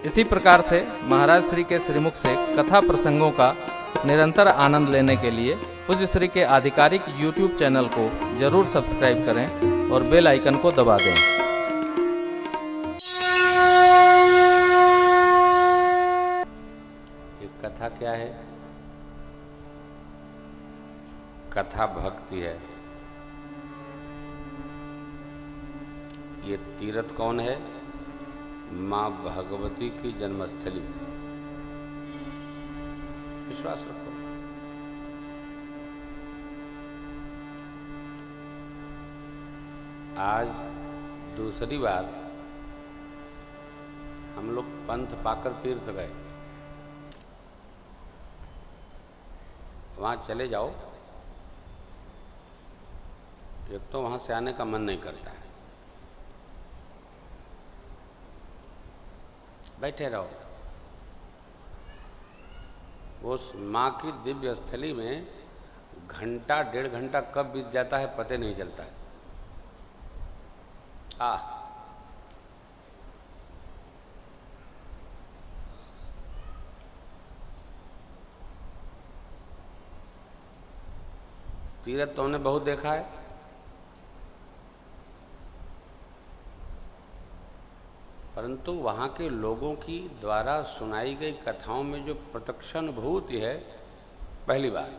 इसी प्रकार से महाराज श्री के श्रीमुख से कथा प्रसंगों का निरंतर आनंद लेने के लिए पूज्य श्री के आधिकारिक YouTube चैनल को जरूर सब्सक्राइब करें और बेल आइकन को दबा दें। ये कथा क्या है? कथा भक्ति है। ये तीर्थ कौन है? मां भगवती की जन्मस्थली। विश्वास रखो। आज दूसरी बार हम लोग पंथ पाकर तीर्थ गए। वहां चले जाओ, एक तो वहां से आने का मन नहीं करता है, बैठे रहो। उस माँ की दिव्य स्थली में घंटा डेढ़ घंटा कब बीत जाता है पता नहीं चलता है। तीर्थ तो हमने बहुत देखा है, परंतु वहाँ के लोगों की द्वारा सुनाई गई कथाओं में जो प्रत्यक्ष अनुभूति है, पहली बार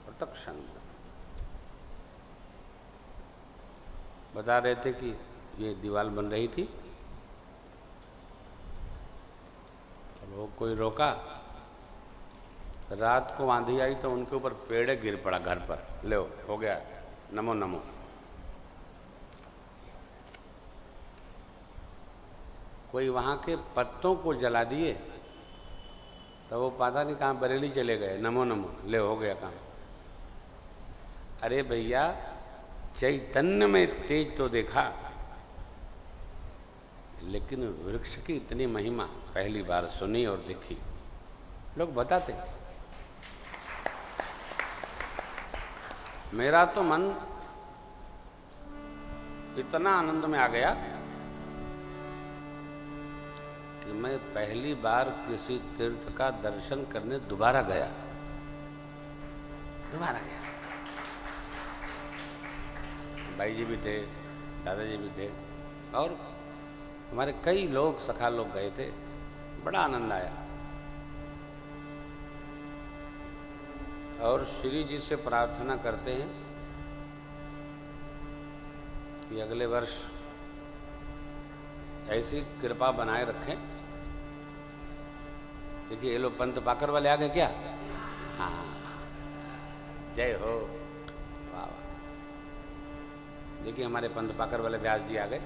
प्रत्यक्ष। बता रहे थे कि ये दीवार बन रही थी, वो कोई रोका, रात को आंधी आई तो उनके ऊपर पेड़ गिर पड़ा घर पर। ले हो गया, नमो नमो। कोई वहाँ के पत्तों को जला दिए तो वो पता नहीं कहाँ बरेली चले गए, नमो नमो, ले हो गया काम। अरे भैया, चैतन्य में तेज तो देखा, लेकिन वृक्ष की इतनी महिमा पहली बार सुनी और देखी। लोग बताते, मेरा तो मन इतना आनंद में आ गया कि मैं पहली बार किसी तीर्थ का दर्शन करने दोबारा गया। भाई जी भी थे, दादाजी भी थे, और हमारे कई लोग, सखा लोग गए थे। बड़ा आनंद आया। और श्री जी से प्रार्थना करते हैं कि अगले वर्ष ऐसी कृपा बनाए रखें। देखिए, ये लोग पंथ पाकर वाले आ गए क्या? हाँ, जय हो, वाह वाह। देखिए, हमारे पंथ पाकर वाले व्यास जी आ गए।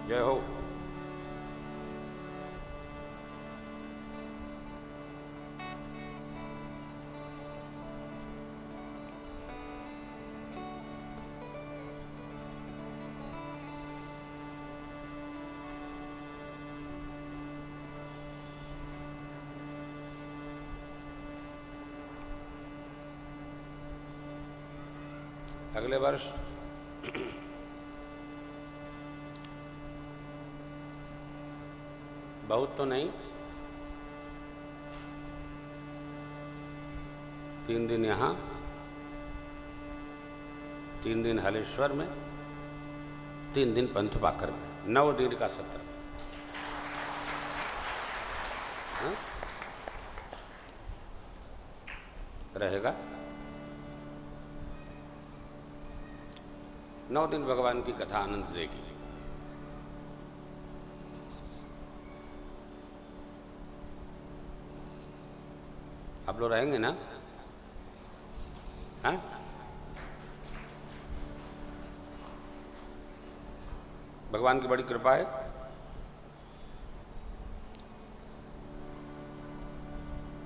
जय हो। अगले वर्ष बहुत तो नहीं, 3 दिन यहाँ, 3 दिन हलेश्वर में, 3 दिन पंथ पाकर में, 9 दिन का सत्र। रहेगा। 9 दिन भगवान की कथा आनंद देगी। आप लोग रहेंगे ना? हाँ, भगवान की बड़ी कृपा है।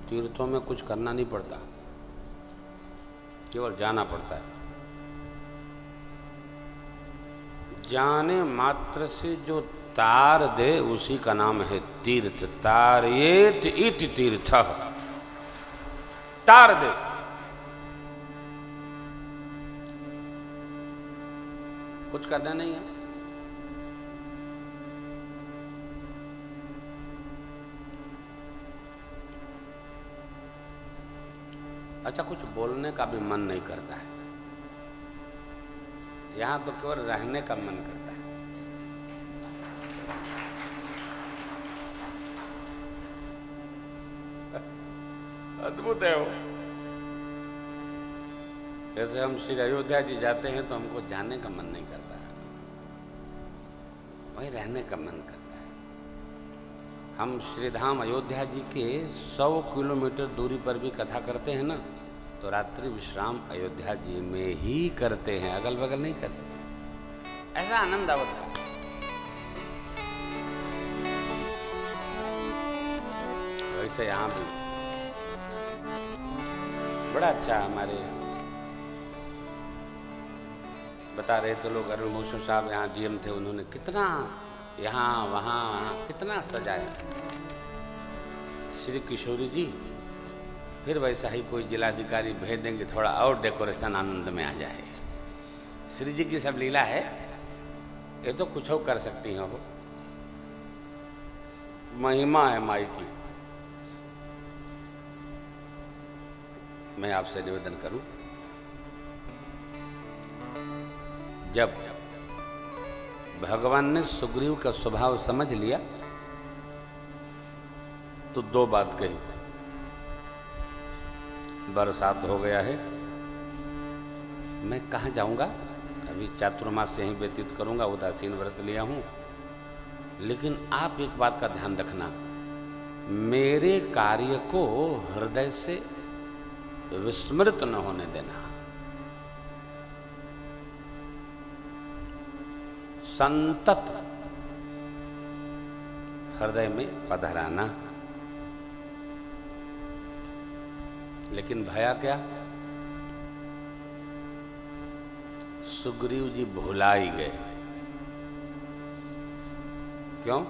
तीर्थों में कुछ करना नहीं पड़ता, केवल जाना पड़ता है। जाने मात्र से जो तार दे उसी का नाम है तीर्थ। तारयेत इति तीर्थः। तार दे। कुछ करना नहीं है। अच्छा, कुछ बोलने का भी मन नहीं करता है। यहां तो केवल रहने का मन करता है। अद्भुत है वो। जैसे हम श्री अयोध्या जी जाते हैं तो हमको जाने का मन नहीं करता है, वहीं रहने का मन करता है। हम श्रीधाम अयोध्या जी के 100 किलोमीटर दूरी पर भी कथा करते हैं ना, तो रात्रि विश्राम अयोध्या जी में ही करते हैं, अगल बगल नहीं करते। ऐसा आनंद आवत का। वैसे यहाँ भी बड़ा अच्छा हमारे बता रहे थे लोग, अरुण भूषण साहब यहाँ जीएम थे, उन्होंने कितना यहाँ वहाँ कितना सजाया। श्री किशोरी जी फिर वैसा ही कोई जिलाधिकारी भेज देंगे, थोड़ा और डेकोरेशन आनंद में आ जाए। श्री जी की सब लीला है, ये तो कुछ हो कर सकती हैं, हो महिमा है माई की। मैं आपसे निवेदन करूं, जब भगवान ने सुग्रीव का स्वभाव समझ लिया तो 2 बात कही। बरसात हो गया है, मैं कहाँ जाऊंगा, अभी चातुर्मास से ही व्यतीत करूंगा, उदासीन व्रत लिया हूं। लेकिन आप एक बात का ध्यान रखना, मेरे कार्य को हृदय से विस्मृत न होने देना। संतत हृदय में पधराना। लेकिन भया क्या, सुग्रीव जी भुला ही गए। क्यों?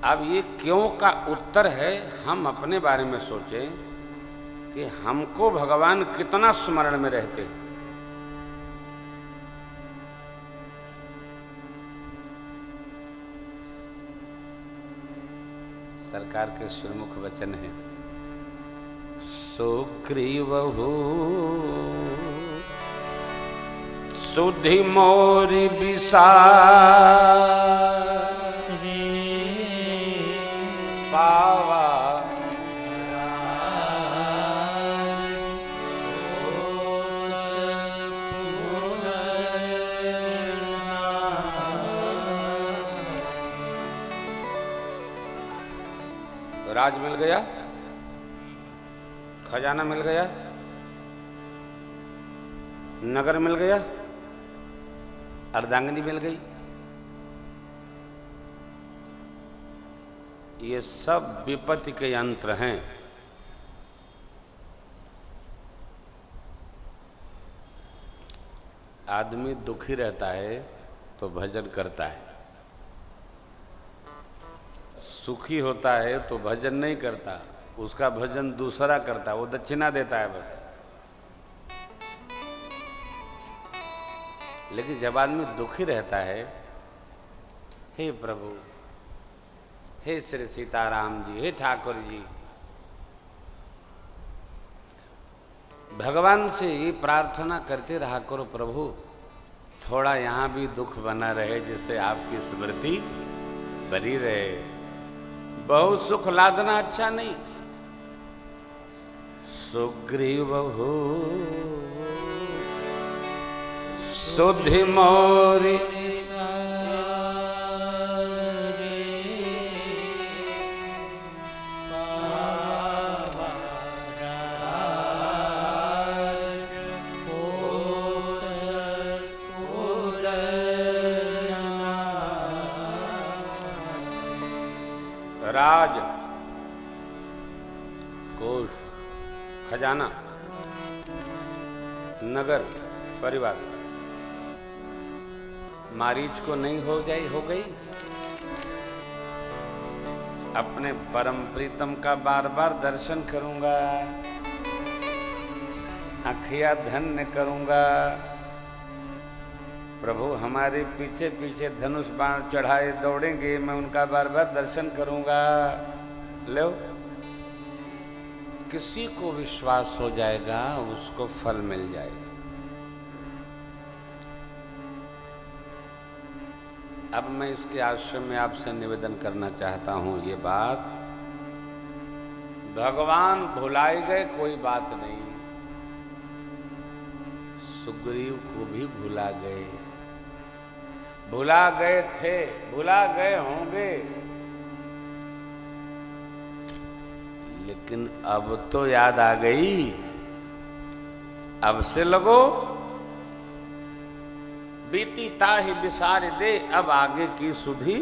अब ये क्यों का उत्तर है, हम अपने बारे में सोचें कि हमको भगवान कितना स्मरण में रहते हैं। सरकार के श्रीमुख वचन है, सुग्रीवहु सुधि मोरि विसार पावा राज मिल गया, खजाना मिल गया, नगर मिल गया, अर्धांगिनी मिल गई। ये सब विपत्ति के यंत्र हैं। आदमी दुखी रहता है तो भजन करता है, सुखी होता है तो भजन नहीं करता, उसका भजन दूसरा करता है, वो दक्षिणा देता है बस। लेकिन जब आदमी दुखी रहता है, हे प्रभु, हे श्री सीताराम जी, हे ठाकुर जी, भगवान से ये प्रार्थना करते रहा करो, प्रभु थोड़ा यहाँ भी दुख बना रहे, जिससे आपकी स्मृति बनी रहे। बहुत सुख लादना अच्छा नहीं। सुग्रीवहु सुधि मोरि राज कोष खजाना नगर परिवार मारीच को नहीं हो गई। अपने परम प्रीतम का बार बार दर्शन करूंगा, अखियां धन्य करूंगा। प्रभु हमारे पीछे पीछे धनुष बाण चढ़ाए दौड़ेंगे, मैं उनका बार बार दर्शन करूंगा। लो, किसी को विश्वास हो जाएगा उसको फल मिल जाएगा। अब मैं इसके आश्रम में आपसे निवेदन करना चाहता हूं ये बात, भगवान भुलाए गए कोई बात नहीं, सुग्रीव को भी भुला गए, भुला गए थे, भुला गए होंगे, लेकिन अब तो याद आ गई। अब से लगो बीती ताहि बिसार दे, अब आगे की सुधि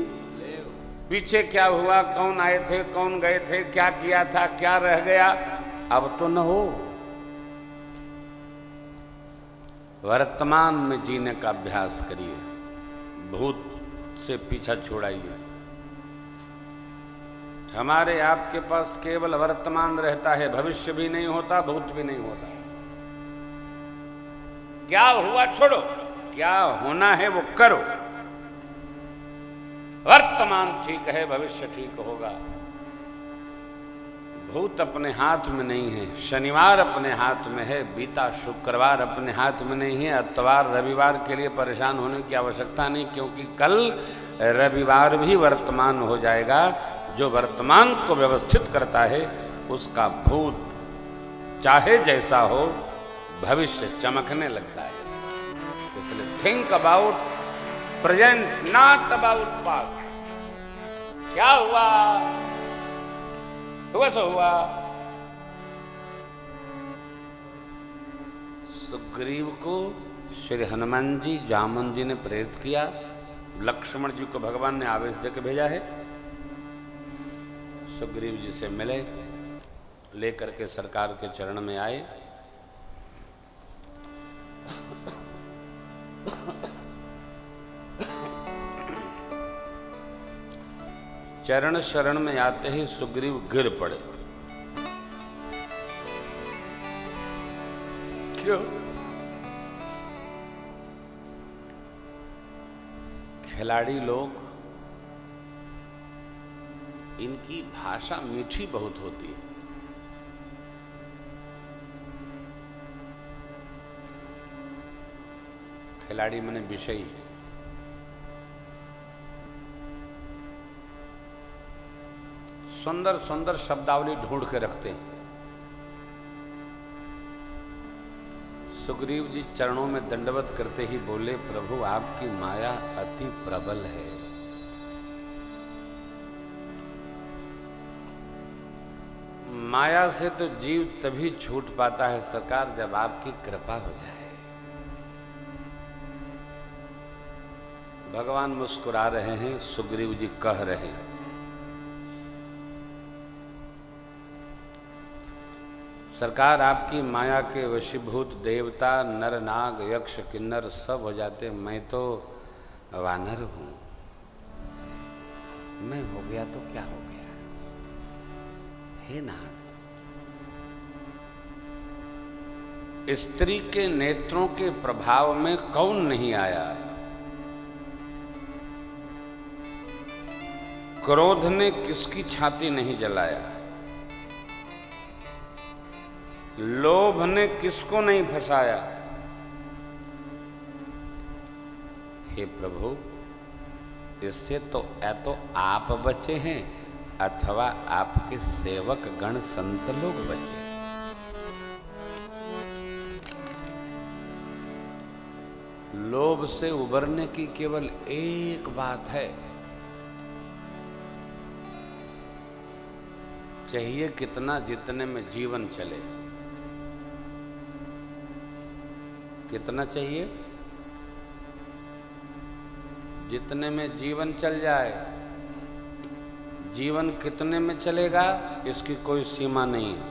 पीछे क्या हुआ, कौन आए थे, कौन गए थे, क्या किया था, क्या रह गया, अब तो न हो। वर्तमान में जीने का अभ्यास करिए, भूत से पीछा छोड़ाइए। हमारे आपके पास केवल वर्तमान रहता है, भविष्य भी नहीं होता, भूत भी नहीं होता। क्या हुआ छोड़ो, क्या होना है वो करो। वर्तमान ठीक है, भविष्य ठीक होगा। भूत अपने हाथ में नहीं है, शनिवार अपने हाथ में है, बीता शुक्रवार अपने हाथ में नहीं है, अतवार रविवार के लिए परेशान होने की आवश्यकता नहीं, क्योंकि कल रविवार भी वर्तमान हो जाएगा। जो वर्तमान को व्यवस्थित करता है उसका भूत चाहे जैसा हो भविष्य चमकने लगता है। इसलिए think about present, not about past. क्या हुआ, हुआ सो हुआ। सुग्रीव को श्री हनुमान जी, जामन जी ने प्रेरित किया, लक्ष्मण जी को भगवान ने आवेश देकर भेजा है। सुग्रीव जी से मिले, लेकर के सरकार के चरण में आए। चरण शरण में आते ही सुग्रीव गिर पड़े। क्यों? खिलाड़ी लोग, इनकी भाषा मीठी बहुत होती है। खिलाड़ी माने विषयी। सुंदर सुंदर शब्दावली ढूंढ के रखते हैं। सुग्रीव जी चरणों में दंडवत करते ही बोले, प्रभु आपकी माया अति प्रबल है। माया से तो जीव तभी छूट पाता है सरकार, जब आपकी कृपा हो जाए। भगवान मुस्कुरा रहे हैं, सुग्रीव जी कह रहे हैं, सरकार आपकी माया के वशीभूत देवता नर नाग यक्ष किन्नर सब हो जाते, मैं तो वानर हूं। मैं हो गया तो क्या हो गया, हे नाथ। स्त्री के नेत्रों के प्रभाव में कौन नहीं आया। क्रोध ने किसकी छाती नहीं जलाया, लोभ ने किसको नहीं फंसाया। हे प्रभु, इससे तो या तो आप बचे हैं अथवा आपके सेवक गण संत लोग बचे। लोभ से उबरने की केवल एक बात है, चाहिए कितना, जितने में जीवन चले। कितना चाहिए? जितने में जीवन चल जाए। जीवन कितने में चलेगा इसकी कोई सीमा नहीं है।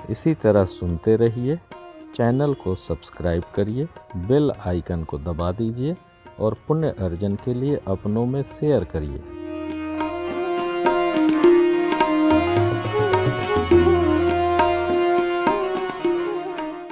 इसी तरह सुनते रहिए। चैनल को सब्सक्राइब करिए, बेल आइकन को दबा दीजिए और पुण्य अर्जन के लिए अपनों में शेयर करिए।